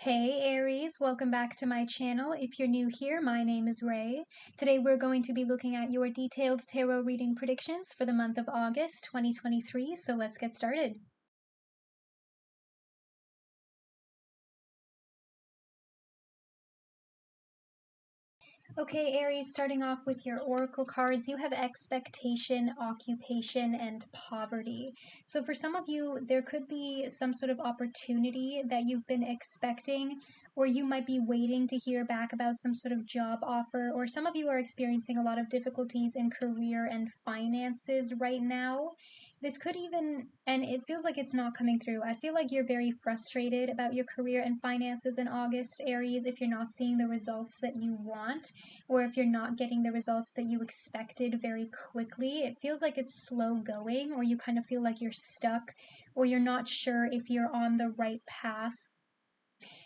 Hey Aries, welcome back to my channel. If you're new here, my name is Ray. Today we're going to be looking at your detailed tarot reading predictions for the month of August 2023, so let's get started. Okay, Aries, starting off with your oracle cards, you have expectation, occupation, and poverty. So for some of you, there could be some sort of opportunity that you've been expecting, or you might be waiting to hear back about some sort of job offer, or some of you are experiencing a lot of difficulties in career and finances right now. This could even, and it feels like it's not coming through. I feel like you're very frustrated about your career and finances in August, Aries, if you're not seeing the results that you want, or if you're not getting the results that you expected very quickly. It feels like it's slow going, or you kind of feel like you're stuck, or you're not sure if you're on the right path.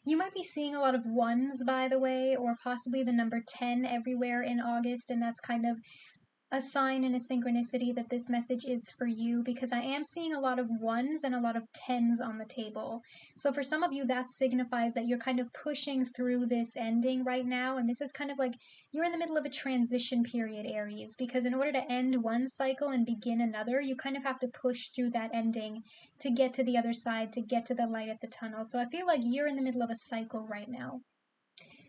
You might be seeing a lot of ones, by the way, or possibly the number 10 everywhere in August, and that's kind of a sign and a synchronicity that this message is for you, because I am seeing a lot of ones and a lot of tens on the table. So for some of you, that signifies that you're kind of pushing through this ending right now. And this is kind of like you're in the middle of a transition period, Aries, because in order to end one cycle and begin another, you kind of have to push through that ending to get to the other side, to get to the light at the tunnel. So I feel like you're in the middle of a cycle right now.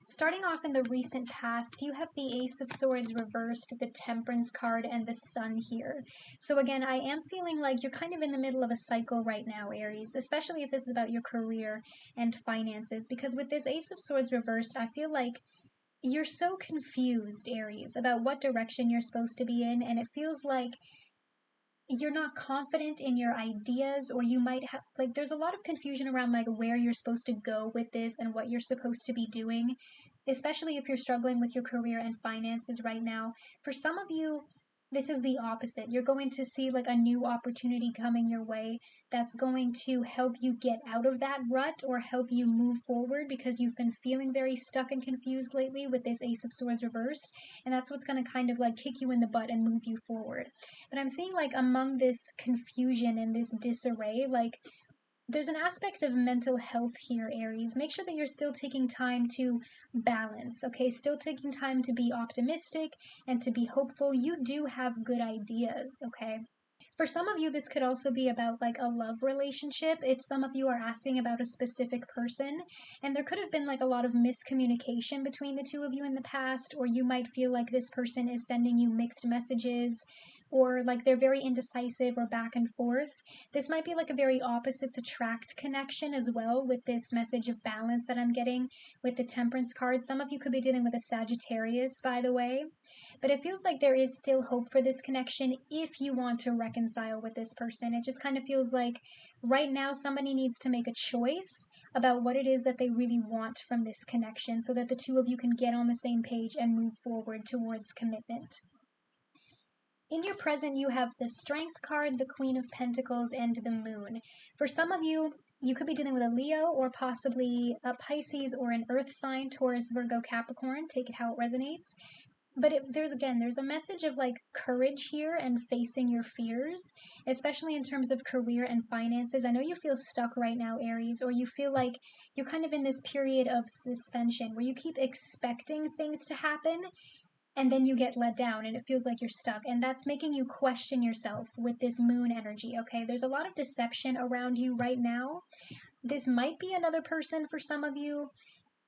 Starting off in the recent past, you have the Ace of Swords reversed, the Temperance card, and the Sun here. So again, I am feeling like you're kind of in the middle of a cycle right now, Aries, especially if this is about your career and finances, because with this Ace of Swords reversed, I feel like you're so confused, Aries, about what direction you're supposed to be in, and it feels like you're not confident in your ideas, or you might have like there's a lot of confusion around like where you're supposed to go with this and what you're supposed to be doing, especially if you're struggling with your career and finances right now. For some of you, this is the opposite. You're going to see like a new opportunity coming your way that's going to help you get out of that rut or help you move forward, because you've been feeling very stuck and confused lately with this Ace of Swords reversed, and that's what's going to kind of like kick you in the butt and move you forward. But I'm seeing like among this confusion and this disarray, like there's an aspect of mental health here, Aries. Make sure that you're still taking time to balance, okay? Still taking time to be optimistic and to be hopeful. You do have good ideas, okay? For some of you, this could also be about like a love relationship. If some of you are asking about a specific person, and there could have been like a lot of miscommunication between the two of you in the past, or you might feel like this person is sending you mixed messages, or like they're very indecisive or back and forth. This might be like a very opposites attract connection as well, with this message of balance that I'm getting with the Temperance card. Some of you could be dealing with a Sagittarius, by the way. But it feels like there is still hope for this connection if you want to reconcile with this person. It just kind of feels like right now somebody needs to make a choice about what it is that they really want from this connection, so that the two of you can get on the same page and move forward towards commitment. In your present, you have the Strength card, the Queen of Pentacles, and the Moon. For some of you, you could be dealing with a Leo or possibly a Pisces or an Earth sign, Taurus, Virgo, Capricorn. Take it how it resonates. But there's a message of like courage here and facing your fears, especially in terms of career and finances. I know you feel stuck right now, Aries, or you feel like you're kind of in this period of suspension where you keep expecting things to happen and then you get let down and it feels like you're stuck, and that's making you question yourself with this moon energy. Okay, there's a lot of deception around you right now. This might be another person for some of you.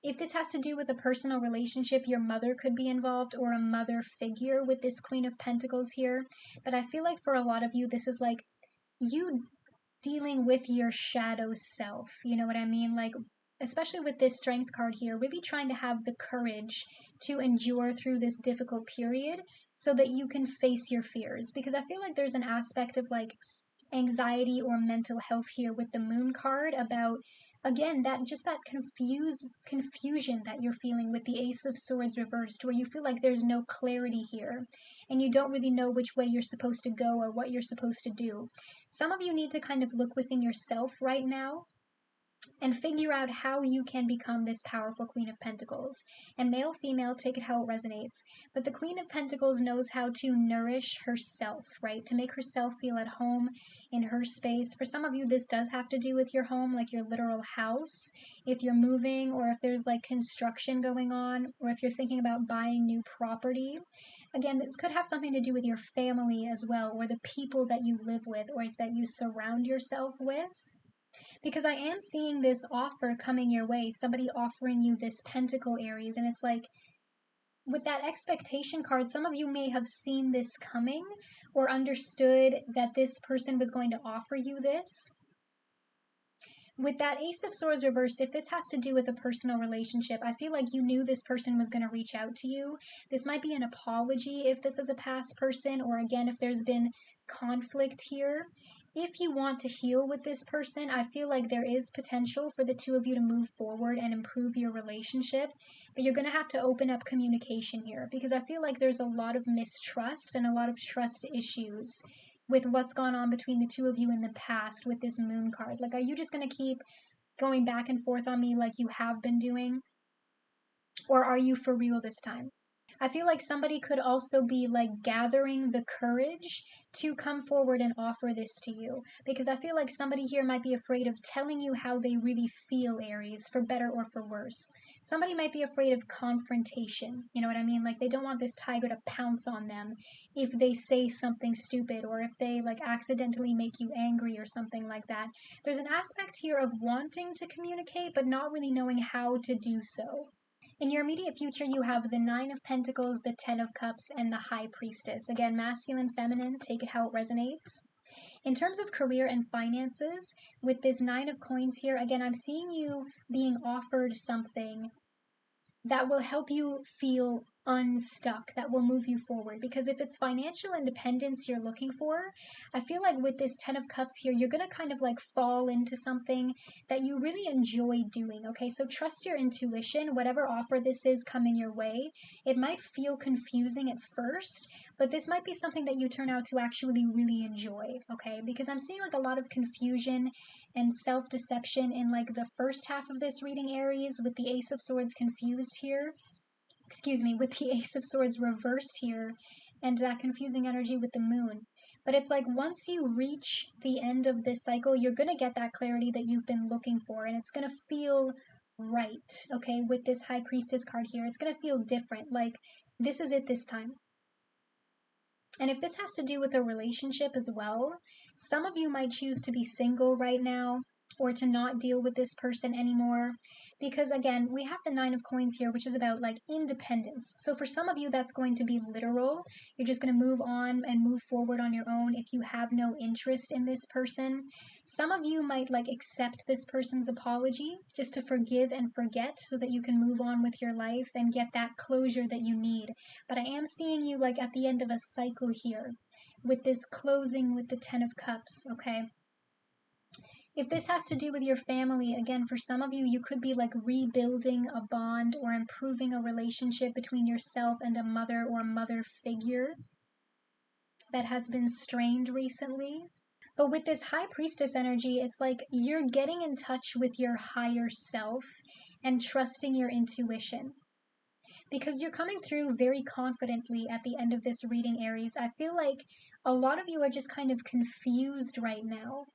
If this has to do with a personal relationship, your mother could be involved, or a mother figure with this Queen of Pentacles here. But I feel like for a lot of you, this is like you dealing with your shadow self. You know what I mean? Like, especially with this Strength card here, really trying to have the courage to endure through this difficult period so that you can face your fears. Because I feel like there's an aspect of like anxiety or mental health here with the Moon card about, again, that just that confusion that you're feeling with the Ace of Swords reversed, where you feel like there's no clarity here and you don't really know which way you're supposed to go or what you're supposed to do. Some of you need to kind of look within yourself right now and figure out how you can become this powerful Queen of Pentacles. And male, female, take it how it resonates. But the Queen of Pentacles knows how to nourish herself, right? To make herself feel at home in her space. For some of you, this does have to do with your home, like your literal house. If you're moving, or if there's like construction going on, or if you're thinking about buying new property. Again, this could have something to do with your family as well, or the people that you live with, or that you surround yourself with. Because I am seeing this offer coming your way, somebody offering you this pentacle, Aries, and it's like, with that expectation card, some of you may have seen this coming or understood that this person was going to offer you this. With that Ace of Swords reversed, if this has to do with a personal relationship, I feel like you knew this person was going to reach out to you. This might be an apology if this is a past person, or again, if there's been conflict here. If you want to heal with this person, I feel like there is potential for the two of you to move forward and improve your relationship, but you're going to have to open up communication here, because I feel like there's a lot of mistrust and a lot of trust issues with what's gone on between the two of you in the past with this moon card. Like, are you just going to keep going back and forth on me like you have been doing? Or are you for real this time? I feel like somebody could also be like gathering the courage to come forward and offer this to you, because I feel like somebody here might be afraid of telling you how they really feel, Aries, for better or for worse. Somebody might be afraid of confrontation, you know what I mean? Like, they don't want this tiger to pounce on them if they say something stupid, or if they like accidentally make you angry or something like that. There's an aspect here of wanting to communicate but not really knowing how to do so. In your immediate future, you have the Nine of Pentacles, the Ten of Cups, and the High Priestess. Again, masculine, feminine, take it how it resonates. In terms of career and finances, with this Nine of Coins here, again, I'm seeing you being offered something that will help you feel unstuck, that will move you forward. Because if it's financial independence you're looking for, I feel like with this Ten of Cups here, you're going to kind of like fall into something that you really enjoy doing. Okay, so trust your intuition. Whatever offer this is coming your way, it might feel confusing at first, but this might be something that you turn out to actually really enjoy. Okay, because I'm seeing like a lot of confusion and self-deception in like the first half of this reading, Aries, with the Ace of Swords confused here. Excuse me, with the Ace of Swords reversed here, and that confusing energy with the moon. But it's like once you reach the end of this cycle, you're going to get that clarity that you've been looking for, and it's going to feel right, okay? With this High Priestess card here, it's going to feel different. Like, this is it this time. And if this has to do with a relationship as well, some of you might choose to be single right now, or to not deal with this person anymore. Because again, we have the Nine of Coins here, which is about like independence. So for some of you, that's going to be literal. You're just going to move on and move forward on your own if you have no interest in this person. Some of you might like accept this person's apology just to forgive and forget so that you can move on with your life and get that closure that you need. But I am seeing you like at the end of a cycle here with this closing with the Ten of Cups, okay? If this has to do with your family, again, for some of you, you could be like rebuilding a bond or improving a relationship between yourself and a mother or mother figure that has been strained recently. But with this High Priestess energy, it's like you're getting in touch with your higher self and trusting your intuition. Because you're coming through very confidently at the end of this reading, Aries. I feel like a lot of you are just kind of confused right now.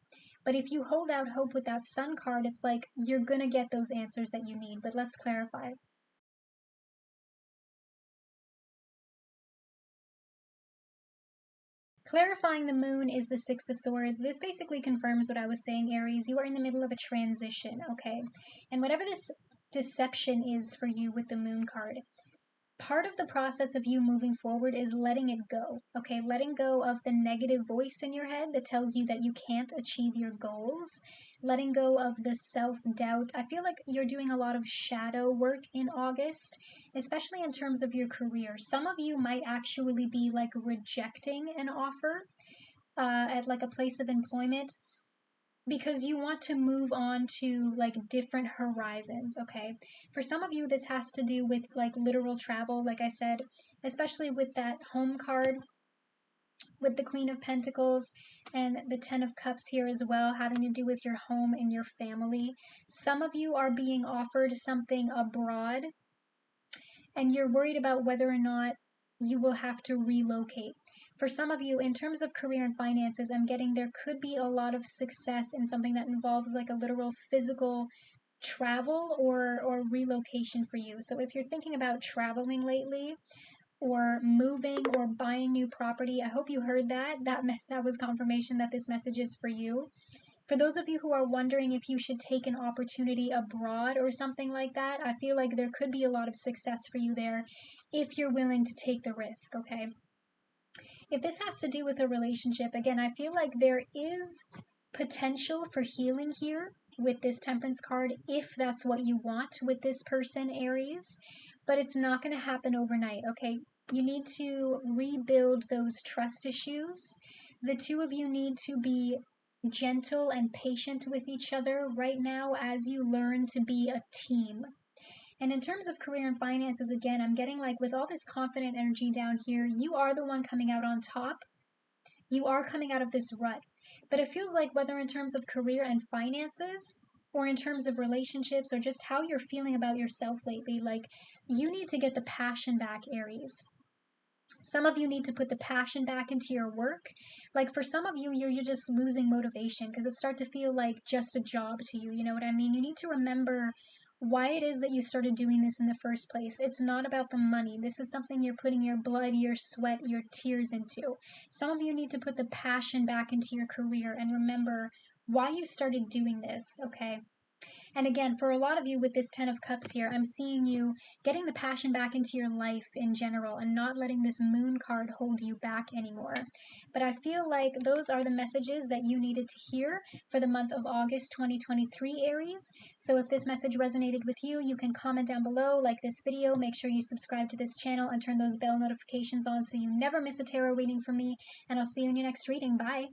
But if you hold out hope with that Sun card, it's like you're going to get those answers that you need. But let's clarify. Clarifying the moon is the Six of Swords. This basically confirms what I was saying, Aries. You are in the middle of a transition, okay? And whatever this deception is for you with the moon card, part of the process of you moving forward is letting it go, okay? Letting go of the negative voice in your head that tells you that you can't achieve your goals. Letting go of the self-doubt. I feel like you're doing a lot of shadow work in August, especially in terms of your career. Some of you might actually be like rejecting an offer at like a place of employment because you want to move on to like different horizons, okay? For some of you, this has to do with like literal travel, like I said, especially with that home card with the Queen of Pentacles and the Ten of Cups here as well, having to do with your home and your family. Some of you are being offered something abroad, and you're worried about whether or not you will have to relocate. For some of you, in terms of career and finances, I'm getting there could be a lot of success in something that involves like a literal physical travel or relocation for you. So if you're thinking about traveling lately, or moving or buying new property, I hope you heard that. That was confirmation that this message is for you. For those of you who are wondering if you should take an opportunity abroad or something like that, I feel like there could be a lot of success for you there if you're willing to take the risk, okay? If this has to do with a relationship, again, I feel like there is potential for healing here with this Temperance card if that's what you want with this person, Aries, but it's not going to happen overnight, okay? You need to rebuild those trust issues. The two of you need to be gentle and patient with each other right now as you learn to be a team. And in terms of career and finances, again, I'm getting like with all this confident energy down here, you are the one coming out on top. You are coming out of this rut. But it feels like whether in terms of career and finances, or in terms of relationships, or just how you're feeling about yourself lately, like you need to get the passion back, Aries. Some of you need to put the passion back into your work. Like for some of you, you're just losing motivation because it starts to feel like just a job to you. You know what I mean? You need to remember why it is that you started doing this in the first place. It's not about the money. This is something you're putting your blood, your sweat, your tears into. Some of you need to put the passion back into your career and remember why you started doing this, okay? And again, for a lot of you with this Ten of Cups here, I'm seeing you getting the passion back into your life in general and not letting this Moon card hold you back anymore. But I feel like those are the messages that you needed to hear for the month of August 2023, Aries. So if this message resonated with you, you can comment down below, like this video, make sure you subscribe to this channel and turn those bell notifications on so you never miss a tarot reading from me. And I'll see you in your next reading. Bye!